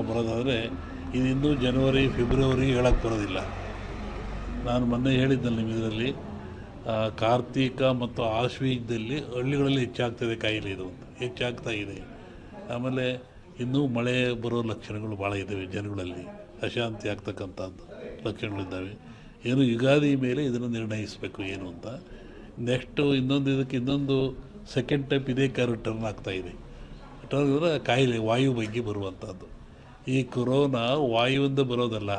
ಬರೋದಾದರೆ ಇದು ಇನ್ನೂ ಜನವರಿ ಫೆಬ್ರವರಿ ಹೇಳಕ್ಕೆ ಬರೋದಿಲ್ಲ. ನಾನು ಮೊನ್ನೆ ಹೇಳಿದ್ದಲ್ಲಿ ನಿಮ್ಮ ಇದರಲ್ಲಿ ಕಾರ್ತಿಕ ಮತ್ತು ಆಶ್ವೀಜದಲ್ಲಿ ಹಳ್ಳಿಗಳಲ್ಲಿ ಹೆಚ್ಚಾಗ್ತದೆ ಕಾಯಿಲೆ ಇದು ಅಂತ ಹೆಚ್ಚಾಗ್ತಾ ಇದೆ. ಆಮೇಲೆ ಇನ್ನೂ ಮಳೆ ಬರೋ ಲಕ್ಷಣಗಳು ಭಾಳ ಇದ್ದಾವೆ, ಜನಗಳಲ್ಲಿ ಅಶಾಂತಿ ಆಗ್ತಕ್ಕಂಥದ್ದು ಲಕ್ಷಣಗಳಿದ್ದಾವೆ. ಏನು ಯುಗಾದಿ ಮೇಲೆ ಇದನ್ನು ನಿರ್ಣಯಿಸಬೇಕು ಏನು ಅಂತ. ನೆಕ್ಸ್ಟು ಇನ್ನೊಂದು ಸೆಕೆಂಡ್ ಟೈಪ್ ಇದೇ ಟರ್ನ್ ಆಗ್ತಾಯಿದೆ. ಟರ್ನ್ ಅಂದರೆ ಕಾಯಿಲೆ ವಾಯು ಬಗ್ಗೆ ಬರುವಂಥದ್ದು. ಈ ಕೊರೋನಾ ವಾಯುವಿಂದ ಬರೋದಲ್ಲ,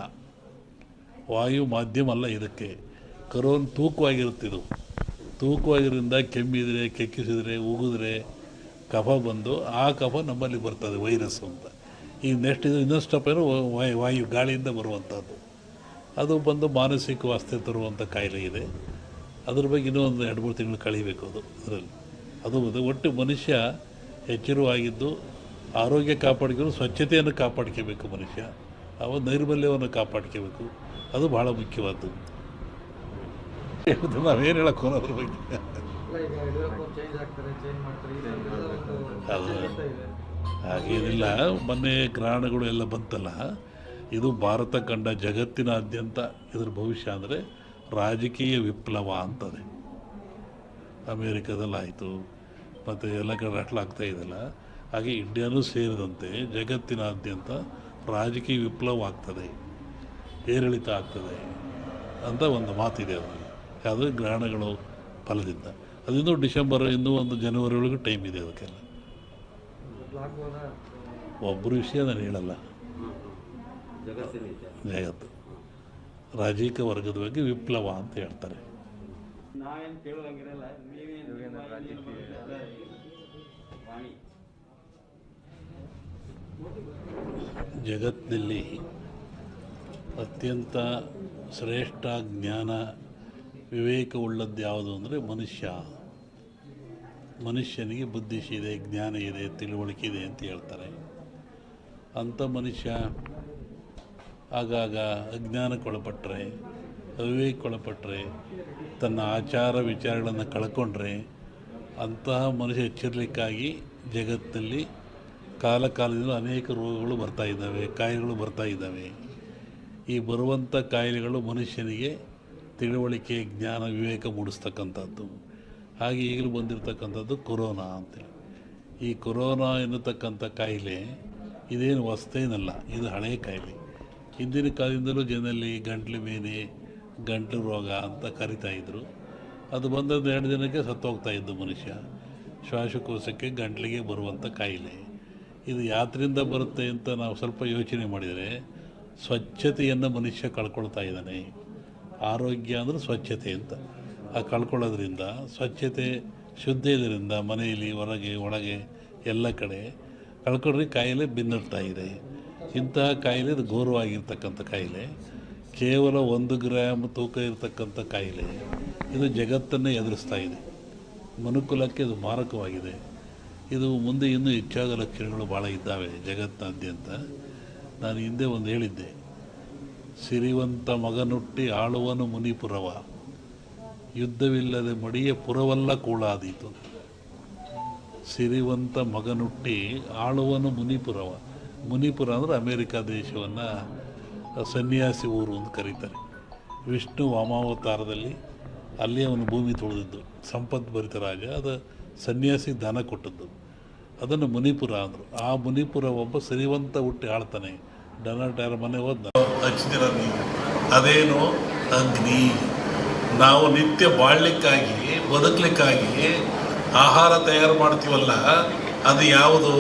ವಾಯು ಮಾಧ್ಯಮ ಅಲ್ಲ ಇದಕ್ಕೆ. ಕೊರೋನಾ ತೂಕವಾಗಿರುತ್ತಿದ್ದು, ತೂಕವಾಗಿರೋದ್ರಿಂದ ಕೆಮ್ಮಿದರೆ, ಕೆಕ್ಕಿಸಿದರೆ, ಉಗಿದ್ರೆ ಕಫ ಬಂದು ಆ ಕಫ ನಮ್ಮಲ್ಲಿ ಬರ್ತದೆ ವೈರಸ್ ಅಂತ. ಈಗ ನೆಕ್ಸ್ಟ್ ಇದು ಇನ್ನೊಂದು ಸ್ಟೆಪ್ ಏನೋ ವಾಯು ಗಾಳಿಯಿಂದ ಬರುವಂಥದ್ದು, ಅದು ಬಂದು ಮಾನಸಿಕ ವಾಸ್ತೆ ತರುವಂಥ ಕಾಯಿಲೆ ಇದೆ. ಅದ್ರ ಬಗ್ಗೆ ಇನ್ನೂ ಒಂದು 2-3 ತಿಂಗಳು ಕಳೀಬೇಕು ಅದರಲ್ಲಿ. ಅದು ಒಟ್ಟು ಮನುಷ್ಯ ಎಚ್ಚರವಾಗಿದ್ದು ಆರೋಗ್ಯ ಕಾಪಾಡ್ಕೊಂಡು ಸ್ವಚ್ಛತೆಯನ್ನು ಕಾಪಾಡ್ಕೋಬೇಕು ಮನುಷ್ಯ. ನೈರ್ಮಲ್ಯವನ್ನು ಕಾಪಾಡ್ಕೋಬೇಕು, ಅದು ಭಾಳ ಮುಖ್ಯವಾದ್ದು. ನಾವೇನು ಹೇಳಕ್ಕೆ ಅದ್ರ ಬಗ್ಗೆ ಅದು ಹಾಗೇನಿಲ್ಲ. ಮೊನ್ನೆ ಗ್ರಹಣಗಳು ಎಲ್ಲ ಬಂತಲ್ಲ, ಇದು ಭಾರತ ಕಂಡ ಜಗತ್ತಿನಾದ್ಯಂತ ಇದ್ರ ಭವಿಷ್ಯ ಅಂದರೆ ರಾಜಕೀಯ ವಿಪ್ಲವ ಅಂತದೆ. ಅಮೇರಿಕಾದಲ್ಲಾಯಿತು, ಮತ್ತು ಎಲ್ಲ ಕಡೆ ಆಗ್ತಾ ಇದೆಯಲ್ಲ, ಹಾಗೆ ಇಂಡಿಯಾನೂ ಸೇರಿದಂತೆ ಜಗತ್ತಿನಾದ್ಯಂತ ರಾಜಕೀಯ ವಿಪ್ಲವ ಆಗ್ತದೆ, ಏರಿಳಿತ ಆಗ್ತದೆ ಅಂತ ಒಂದು ಮಾತಿದೆ. ಅದು ಗ್ರಹಣಗಳು ಫಲದಿಂದ. ಅದಿನ್ನೂ ಡಿಸೆಂಬರ್, ಇನ್ನೂ ಒಂದು ಜನವರಿ ಒಳಗೆ ಟೈಮ್ ಇದೆ ಅದಕ್ಕೆಲ್ಲ. ಒಬ್ಬರು ವಿಷಯ ನಾನು ಹೇಳಲ್ಲ, ಜಗತ್ತು ರಾಜಕೀಯ ವರ್ಗದ ಬಗ್ಗೆ ವಿಪ್ಲವ ಅಂತ ಹೇಳ್ತಾರೆ. ಜಗತ್ತಿನಲ್ಲಿ ಅತ್ಯಂತ ಶ್ರೇಷ್ಠ ಜ್ಞಾನ ವಿವೇಕವುಳ್ಳದ್ದು ಯಾವುದು ಅಂದರೆ ಮನುಷ್ಯನಿಗೆ ಬುದ್ಧಿಶಿ ಇದೆ, ಜ್ಞಾನ ಇದೆ, ತಿಳುವಳಿಕೆ ಇದೆ ಅಂತ ಹೇಳ್ತಾರೆ. ಅಂಥ ಮನುಷ್ಯ ಆಗಾಗ ಅಜ್ಞಾನಕ್ಕೊಳಪಟ್ಟರೆ, ಅವಿವೇಕಕ್ಕೊಳಪಟ್ಟರೆ, ತನ್ನ ಆಚಾರ ವಿಚಾರಗಳನ್ನು ಕಳ್ಕೊಂಡ್ರೆ ಅಂತಹ ಮನುಷ್ಯ ಎಚ್ಚರಿಕೆಗಾಗಿ ಜಗತ್ತಿನಲ್ಲಿ ಕಾಲದಿಂದ ಅನೇಕ ರೋಗಗಳು ಬರ್ತಾಯಿದ್ದಾವೆ, ಕಾಯಿಲೆಗಳು ಬರ್ತಾಯಿದ್ದಾವೆ. ಈ ಬರುವಂಥ ಕಾಯಿಲೆಗಳು ಮನುಷ್ಯನಿಗೆ ತಿಳುವಳಿಕೆ, ಜ್ಞಾನ, ವಿವೇಕ ಮೂಡಿಸ್ತಕ್ಕಂಥದ್ದು. ಹಾಗೆ ಈಗಲೂ ಬಂದಿರತಕ್ಕಂಥದ್ದು ಕೊರೋನಾ ಅಂತೇಳಿ. ಈ ಕೊರೋನಾ ಎನ್ನತಕ್ಕಂಥ ಕಾಯಿಲೆ ಇದೇನು ಹೊಸ್ತೇನಲ್ಲ, ಇದು ಹಳೆಯ ಕಾಯಿಲೆ. ಹಿಂದಿನ ಕಾಲದಿಂದಲೂ ಜನರಲ್ಲಿ ಗಂಟ್ಲು ಬೇನೆ, ಗಂಟಲು ರೋಗ ಅಂತ ಕರಿತಾಯಿದ್ರು. ಅದು ಬಂದದ್ದು 2 ದಿನಕ್ಕೆ ಸತ್ತೋಗ್ತಾಯಿದ್ದು ಮನುಷ್ಯ. ಶ್ವಾಸಕೋಶಕ್ಕೆ, ಗಂಟ್ಲಿಗೆ ಬರುವಂಥ ಕಾಯಿಲೆ. ಇದು ಯಾತ್ರಿಂದ ಬರುತ್ತೆ ಅಂತ ನಾವು ಸ್ವಲ್ಪ ಯೋಚನೆ ಮಾಡಿದರೆ, ಸ್ವಚ್ಛತೆಯನ್ನು ಮನುಷ್ಯ ಕಳ್ಕೊಳ್ತಾ ಇದ್ದಾನೆ. ಆರೋಗ್ಯ ಅಂದರೆ ಸ್ವಚ್ಛತೆ ಅಂತ. ಆ ಕಳ್ಕೊಳ್ಳೋದ್ರಿಂದ, ಸ್ವಚ್ಛತೆ ಶುದ್ಧ ಇದರಿಂದ ಮನೆಯಲ್ಲಿ, ಹೊರಗೆ, ಒಳಗೆ ಎಲ್ಲ ಕಡೆ ಕಳ್ಕೊಂಡ್ರೆ ಕಾಯಿಲೆ ಬೆನ್ನಡ್ತಾ ಇದೆ. ಇಂತಹ ಕಾಯಿಲೆ ಇದು ಘೋರವಾಗಿರ್ತಕ್ಕಂಥ ಕಾಯಿಲೆ. ಕೇವಲ 1 ಗ್ರಾಮ್ ತೂಕ ಇರತಕ್ಕಂಥ ಕಾಯಿಲೆ ಇದು ಜಗತ್ತನ್ನೇ ಎದುರಿಸ್ತಾ ಇದೆ. ಮನುಕುಲಕ್ಕೆ ಇದು ಮಾರಕವಾಗಿದೆ. ಇದು ಮುಂದೆ ಇನ್ನೂ ಹೆಚ್ಚಾದ ಲಕ್ಷಣಗಳು ಭಾಳ ಇದ್ದಾವೆ ಜಗತ್ತಿನಾದ್ಯಂತ. ನಾನು ಹಿಂದೆ ಒಂದು ಹೇಳಿದ್ದೆ, ಸಿರಿವಂತ ಮಗನುಟ್ಟಿ ಆಳುವನು ಮುನಿಪುರವ, ಯುದ್ಧವಿಲ್ಲದೆ ಮಡಿಯ ಪುರವಲ್ಲ ಕೂಳಾದೀತು. ಸಿರಿವಂತ ಮಗನುಟ್ಟಿ ಆಳುವನು ಮುನಿಪುರವ. ಮುನಿಪುರ ಅಂದರೆ ಅಮೇರಿಕಾ ದೇಶವನ್ನು ಸನ್ಯಾಸಿ ಊರು ಅಂತ ಕರೀತಾರೆ. ವಿಷ್ಣು ವಾಮಾವತಾರದಲ್ಲಿ ಅಲ್ಲಿ ಅವನು ಭೂಮಿ ತೊಳೆದಿದ್ದು, ಸಂಪದ್ಭರಿತ ರಾಜ. ಅದು ಸನ್ಯಾಸಿ ದಾನ ಕೊಟ್ಟದ್ದು, ಅದನ್ನು ಮುನಿಪುರ ಅಂದರು. ಆ ಮುನಿಪುರ ಒಬ್ಬ ಸಿರಿವಂತ ಹುಟ್ಟಿ ಆಳ್ತಾನೆ. ಡೊನಾಲ್ಡ್ ಯಾರ ಮನೆ ಹೋದ ಹಚ್ಚಿದಿರ ನೀವು, ಅದೇನು ಅಗ್ನಿ. ನಾವು ನಿತ್ಯ ಬಾಳಲಿಕ್ಕಾಗಿ, ಬದುಕಲಿಕ್ಕಾಗಿ ಆಹಾರ ತಯಾರು ಮಾಡ್ತೀವಲ್ಲ, ಅದು ಯಾವುದು?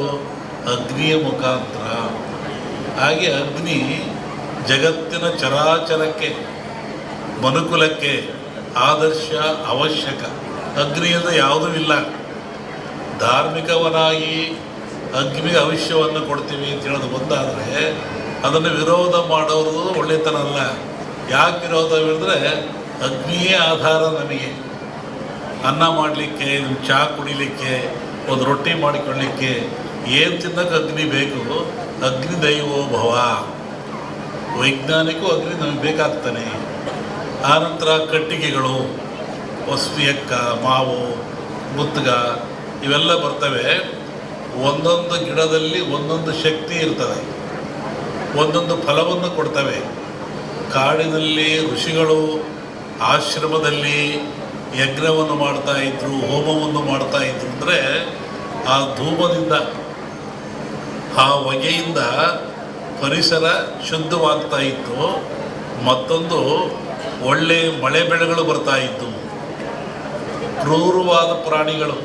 ಅಗ್ನಿಯ ಮುಖಾಂತರ. ಹಾಗೆ ಅಗ್ನಿ ಜಗತ್ತಿನ ಚರಾಚರಕ್ಕೆ, ಮನುಕುಲಕ್ಕೆ ಆದರ್ಶ, ಅವಶ್ಯಕ. ಅಗ್ನಿಯಿಂದ ಯಾವುದೂ ಇಲ್ಲ. ಧಾರ್ಮಿಕವನಾಗಿ ಅಗ್ನಿಗೆ ಭವಿಷ್ಯವನ್ನು ಕೊಡ್ತೀವಿ ಅಂತ ಹೇಳೋದು ಒಂದಾದರೆ, ಅದನ್ನು ವಿರೋಧ ಮಾಡೋದು ಒಳ್ಳೆತನ ಅಲ್ಲ. ಯಾಕೆ ವಿರೋಧ ಹೇಳಿದ್ರೆ, ಅಗ್ನಿಯೇ ಆಧಾರ ನಮಗೆ. ಅನ್ನ ಮಾಡಲಿಕ್ಕೆ, ಚಹಾ ಕುಡಿಲಿಕ್ಕೆ, ಒಂದು ರೊಟ್ಟಿ ಮಾಡಿಕೊಳ್ಳಲಿಕ್ಕೆ ಏನು ತಿನ್ನೋಕ್ಕೆ ಅಗ್ನಿ ಬೇಕು. ಅಗ್ನಿ ದೈವೋ ಭವ. ವೈಜ್ಞಾನಿಕೂ ಅಗ್ನಿ ನಮಗೆ ಬೇಕಾಗ್ತಾನೆ. ಆನಂತರ ಕಟ್ಟಿಗೆಗಳು, ಹೊಸ್ವಿಯಕ್ಕ, ಮಾವು, ಮುತ್ತಗ ಇವೆಲ್ಲ ಬರ್ತವೆ. ಒಂದೊಂದು ಗಿಡದಲ್ಲಿ ಒಂದೊಂದು ಶಕ್ತಿ ಇರ್ತದೆ. ಒಂದೊಂದು ಫಲವನ್ನು ಕೊಡ್ತವೆ. ಕಾಡಿನಲ್ಲಿ ಋಷಿಗಳು ಆಶ್ರಮದಲ್ಲಿ ಯಜ್ಞವನ್ನು ಮಾಡ್ತಾ ಇದ್ರು, ಹೋಮವನ್ನು ಮಾಡ್ತಾ ಇದ್ರು. ಅಂದರೆ ಆ ಧೂಮದಿಂದ, ಆ ಹೊಗೆಯಿಂದ ಪರಿಸರ ಶುದ್ಧವಾಗ್ತಾ ಇತ್ತು. ಮತ್ತೊಂದು ಒಳ್ಳೆ ಮಳೆ ಬೆಳೆಗಳು ಬರ್ತಾ ಇತ್ತು. ಕ್ರೂರವಾದ ಪ್ರಾಣಿಗಳು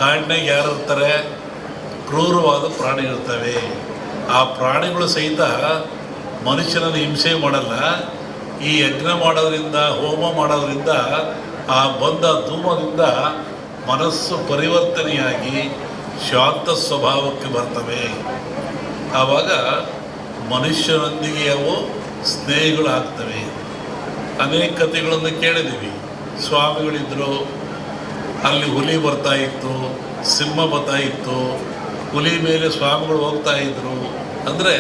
ಕಾಡಿನಾಗ ಯಾರು ಇರ್ತಾರೆ? ಕ್ರೂರವಾದ ಪ್ರಾಣಿಗಳಿರ್ತವೆ. ಆ ಪ್ರಾಣಿಗಳು ಸಹಿತ ಮನುಷ್ಯನನ್ನು ಹಿಂಸೆ ಮಾಡಲ್ಲ. ಈ ಯಜ್ಞ ಮಾಡೋದ್ರಿಂದ, ಹೋಮ ಮಾಡೋದ್ರಿಂದ, ಆ ಬಂದ ಧೂಮದಿಂದ ಮನಸ್ಸು ಪರಿವರ್ತನೆಯಾಗಿ ಶಾಂತ ಸ್ವಭಾವಕ್ಕೆ ಬರ್ತವೆ. ಆವಾಗ ಮನುಷ್ಯನೊಂದಿಗೆ ಅವು ಸ್ನೇಹಿಗಳಾಗ್ತವೆ. ಅನೇಕ ಕಥೆಗಳನ್ನು ಕೇಳಿದ್ದೀವಿ. ಸ್ವಾಮಿಗಳಿದ್ದರು, ಅಲ್ಲಿ ಹುಲಿ ಬರ್ತಾ ಇತ್ತು, ಸಿಂಹ ಬರ್ತಾ ಇತ್ತು, ಹುಲಿ ಮೇಲೆ ಸ್ವಾಮಿಗಳು ಹೋಗ್ತಾ ಇದ್ದರು. ಅಂದರೆ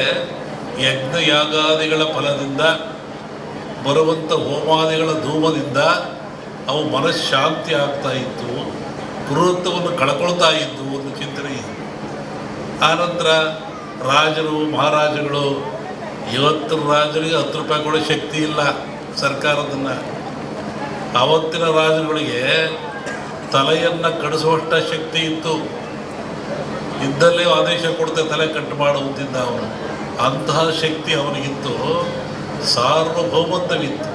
ಯಜ್ಞ ಯಾಗಾದಿಗಳ ಫಲದಿಂದ ಬರುವಂಥ ಹೋಮಾದಿಗಳ ಧೂಮದಿಂದ ಅವು ಮನಃಶಾಂತಿ ಆಗ್ತಾ ಇತ್ತು, ಕ್ರೂರತ್ವವನ್ನು ಕಳ್ಕೊಳ್ತಾ ಇದ್ದು ಒಂದು ಚಿಂತನೆ ಇದೆ. ಆನಂತರ ರಾಜರು ಮಹಾರಾಜಗಳು, ಇವತ್ತಿನ ರಾಜರಿಗೆ 10 ರೂಪಾಯಿ ಕೊಡೋ ಶಕ್ತಿ ಇಲ್ಲ ಸರ್ಕಾರದನ್ನು. ಆವತ್ತಿನ ರಾಜರುಗಳಿಗೆ ತಲೆಯನ್ನು ಕಡಿಸುವಷ್ಟ ಶಕ್ತಿ ಇತ್ತು. ಇದ್ದಲ್ಲೇ ಆದೇಶ ಕೊಡ್ತೆ ತಲೆ ಕಟ್ಟು ಮಾಡುವಂತಿದ್ದ ಅವನು. ಅಂತಹ ಶಕ್ತಿ ಅವನಿಗಿತ್ತು, ಸಾರ್ವಭೌಮತ್ವವಿತ್ತು.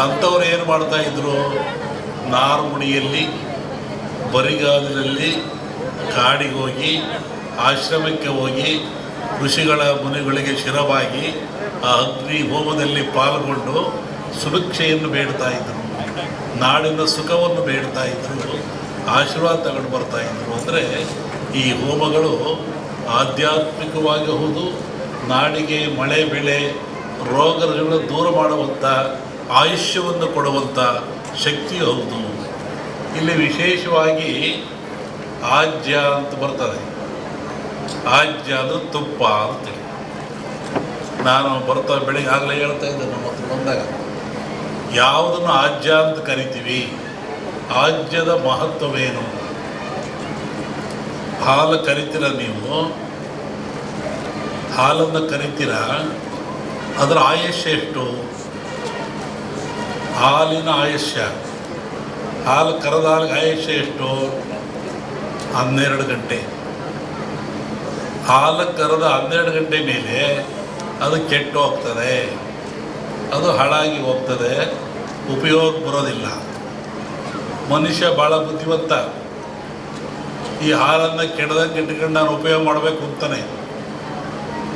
ಅಂಥವ್ರು ಏನು ಮಾಡ್ತಾಯಿದ್ರು? ನಾರ್ಮುಡಿಯಲ್ಲಿ, ಬರಿಗಾಲಿನಲ್ಲಿ ಕಾಡಿಗೆ ಹೋಗಿ, ಆಶ್ರಮಕ್ಕೆ ಹೋಗಿ, ಋಷಿಗಳ ಮುನಿಗಳಿಗೆ ಶಿರವಾಗಿ ಆ ಅಗ್ನಿ ಹೋಮದಲ್ಲಿ ಪಾಲ್ಗೊಂಡು ಸುಭಿಕ್ಷೆಯನ್ನು ಬೇಡ್ತಾ ಇದ್ದರು, ನಾಡಿನ ಸುಖವನ್ನು ಬೇಡ್ತಾ ಇದ್ದರು, ಆಶೀರ್ವಾದ ತಗೊಂಡು ಬರ್ತಾಯಿದ್ರು. ಅಂದರೆ ಈ ಹೋಮಗಳು ಆಧ್ಯಾತ್ಮಿಕವಾಗಿ ಹೌದು, ನಾಡಿಗೆ ಮಳೆ ಬೆಳೆ ರೋಗಗಳನ್ನು ದೂರ ಮಾಡುವಂಥ, ಆಯುಷ್ಯವನ್ನು ಕೊಡುವಂಥ ಶಕ್ತಿ ಹೌದು. ಇಲ್ಲಿ ವಿಶೇಷವಾಗಿ ಆಜ್ಯ ಅಂತ ಬರ್ತದೆ. ಆಜ್ಯ ಅಂದರೆ ತುಪ್ಪ ಅಂತೇಳಿ. ನಾನು ಬರ್ತಾ ಬೆಳಿಗ್ಗೆ ಆಗಲೇ ಹೇಳ್ತಾ ಇದ್ದೆ, ನಮ್ಮ ಹತ್ರ ಬಂದಾಗ ಯಾವುದನ್ನು ಆಜ್ಯ ಅಂತ ಕರಿತೀವಿ, ಆಜ್ಯದ ಮಹತ್ವವೇನು? ಹಾಲು ಕರಿತೀರ ನೀವು, ಹಾಲನ್ನು ಕರಿತೀರ, ಅದರ ಆಯುಷ್ಯ ಎಷ್ಟು? ಹಾಲಿನ ಆಯುಷ್ಯ, ಹಾಲು ಕರೆದ ಹಾಲಿಗೆ ಆಯುಷ್ಯ ಎಷ್ಟು? 12 ಗಂಟೆ. ಹಾಲು ಕರೆದ 12 ಗಂಟೆ ಮೇಲೆ ಅದು ಕೆಟ್ಟು ಹೋಗ್ತದೆ, ಅದು ಹಾಳಾಗಿ ಹೋಗ್ತದೆ, ಉಪಯೋಗ ಬರೋದಿಲ್ಲ. ಮನುಷ್ಯ ಭಾಳ ಬುದ್ಧಿವಂತ. ಈ ಹಾಲನ್ನು ಕೆಡದಂಗೆ ಇಟ್ಕೊಂಡು ನಾನು ಉಪಯೋಗ ಮಾಡಬೇಕು ಅಂತಾನೆ.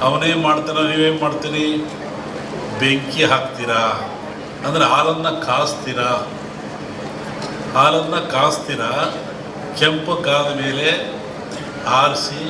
ಅವನೇನು ಮಾಡ್ತಾನೆ, ನೀವೇನು ಮಾಡ್ತೀರಿ? ಬೆಂಕಿ ಹಾಕ್ತೀರಾ, ಅಂದರೆ ಹಾಲನ್ನು ಕಾಸ್ತೀರಾ. ಹಾಲನ್ನು ಕಾಸ್ತೀರಾ, ಕೆಂಪು ಕಾದ ಮೇಲೆ ಆರಿಸಿ